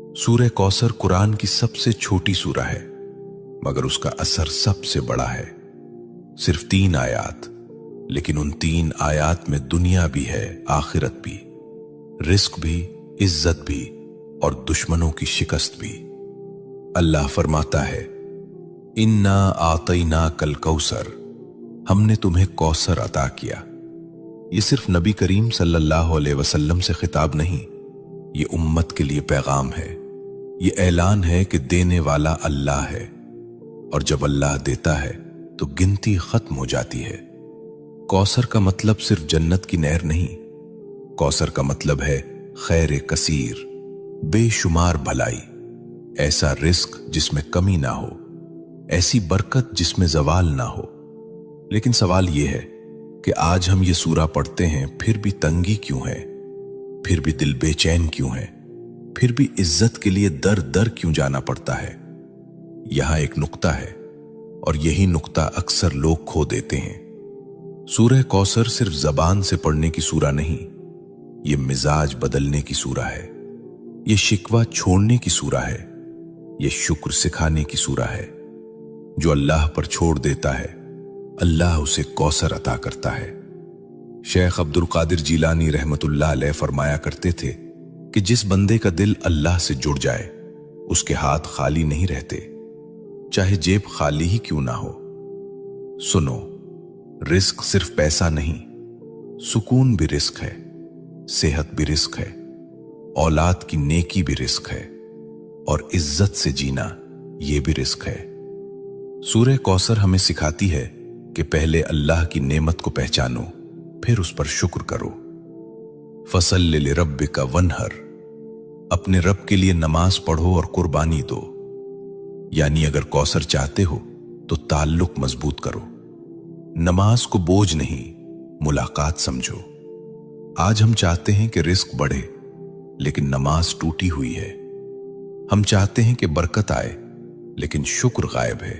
सूरह कौसर कुरान की सबसे छोटी सूरह है, मगर उसका असर सबसे बड़ा है। सिर्फ 3 आयात, लेकिन उन 3 आयात में दुनिया भी है, आखिरत भी, रिस्क भी, इज्जत भी और दुश्मनों की शिकस्त भी। अल्लाह फरमाता है, इन्ना आतैना कल कौसर, हमने तुम्हें कौसर अता किया। ये सिर्फ नबी करीम सल्लल्लाहु अलैहि वसल्लम से खिताब नहीं, ये उम्मत के लिए पैगाम है। ये ऐलान है कि देने वाला अल्लाह है, और जब अल्लाह देता है तो गिनती खत्म हो जाती है। कौसर का मतलब सिर्फ जन्नत की नहर नहीं, कौसर का मतलब है खैर कसीर, बेशुमार भलाई, ऐसा रिस्क जिसमें कमी ना हो, ऐसी बरकत जिसमें जवाल ना हो। लेकिन सवाल यह है कि आज हम ये सूरा पढ़ते हैं, फिर भी तंगी क्यों है, फिर भी दिल बेचैन क्यों है, फिर भी इज्जत के लिए दर दर क्यों जाना पड़ता है। यहां एक नुक्ता है, और यही नुक्ता अक्सर लोग खो देते हैं। सूरह कौसर सिर्फ जबान से पढ़ने की सूरा नहीं, ये मिजाज बदलने की सूरा है, ये शिकवा छोड़ने की सूरा है, ये शुक्र सिखाने की सूरा है। जो अल्लाह पर छोड़ देता है, अल्लाह उसे कौसर अता करता है। शेख अब्दुल कादिर जीलानी रहमतुल्लाह अलैह फरमाया करते थे कि जिस बंदे का दिल अल्लाह से जुड़ जाए, उसके हाथ खाली नहीं रहते, चाहे जेब खाली ही क्यों ना हो। सुनो, रिस्क सिर्फ पैसा नहीं, सुकून भी रिस्क है, सेहत भी रिस्क है, औलाद की नेकी भी रिस्क है, और इज्जत से जीना यह भी रिस्क है। सूरह कौसर हमें सिखाती है कि पहले अल्लाह की नेमत को पहचानो, फिर उस पर शुक्र करो। फसल्लि लिरब्बिका वन्हर, अपने रब के लिए नमाज पढ़ो और कुर्बानी दो। यानी अगर कौसर चाहते हो तो ताल्लुक मजबूत करो, नमाज को बोझ नहीं, मुलाकात समझो। आज हम चाहते हैं कि रिस्क बढ़े, लेकिन नमाज टूटी हुई है। हम चाहते हैं कि बरकत आए, लेकिन शुक्र गायब है।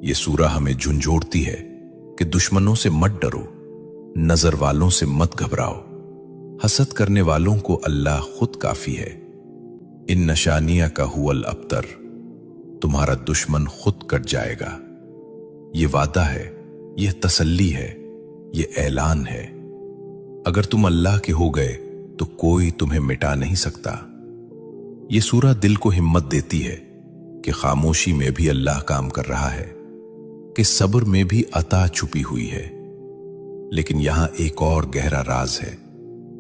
यह सूरा हमें झुंझोड़ती है कि दुश्मनों से मत डरो, नजर वालों से मत घबराओ, हसद करने वालों को अल्लाह खुद काफी है। इन नशानिया का हुवल अब्तर, तुम्हारा दुश्मन खुद कट जाएगा। ये वादा है, यह तसल्ली है, यह ऐलान है। अगर तुम अल्लाह के हो गए तो कोई तुम्हें मिटा नहीं सकता। यह सूरा दिल को हिम्मत देती है कि खामोशी में भी अल्लाह काम कर रहा है, कि सब्र में भी अता छुपी हुई है। लेकिन यहां एक और गहरा राज है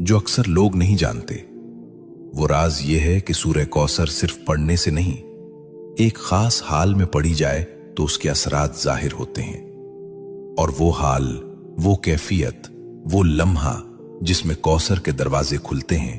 जो अक्सर लोग नहीं जानते। वो राज यह है कि सूरह कौसर सिर्फ पढ़ने से नहीं, एक खास हाल में पढ़ी जाए तो उसके असरात जाहिर होते हैं। और वो हाल, वो कैफियत, वो लम्हा जिसमें कौसर के दरवाजे खुलते हैं,